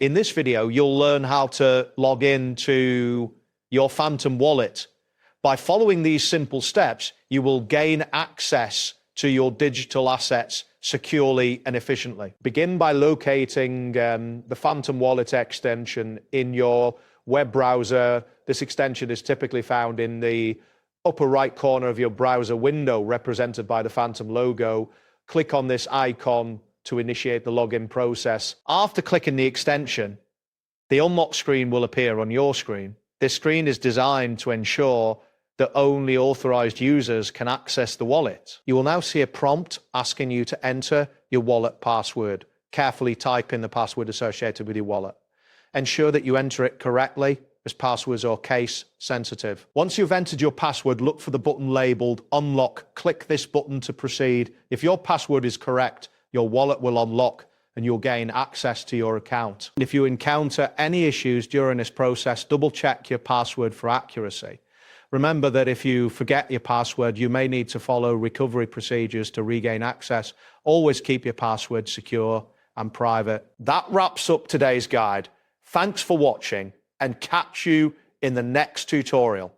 In this video, you'll learn how to log into your Phantom wallet. By following these simple steps, you will gain access to your digital assets securely and efficiently. Begin by locating the Phantom wallet extension in your web browser. This extension is typically found in the upper right corner of your browser window, represented by the Phantom logo. Click on this icon to initiate the login process. After clicking the extension, the unlock screen will appear on your screen. This screen is designed to ensure that only authorized users can access the wallet. You will now see a prompt asking you to enter your wallet password. Carefully type in the password associated with your wallet. Ensure that you enter it correctly, as passwords are case sensitive. Once you've entered your password, look for the button labeled Unlock. Click this button to proceed. If your password is correct, your wallet will unlock and you'll gain access to your account. And if you encounter any issues during this process, double check your password for accuracy. Remember that if you forget your password, you may need to follow recovery procedures to regain access. Always keep your password secure and private. That wraps up today's guide. Thanks for watching, and catch you in the next tutorial.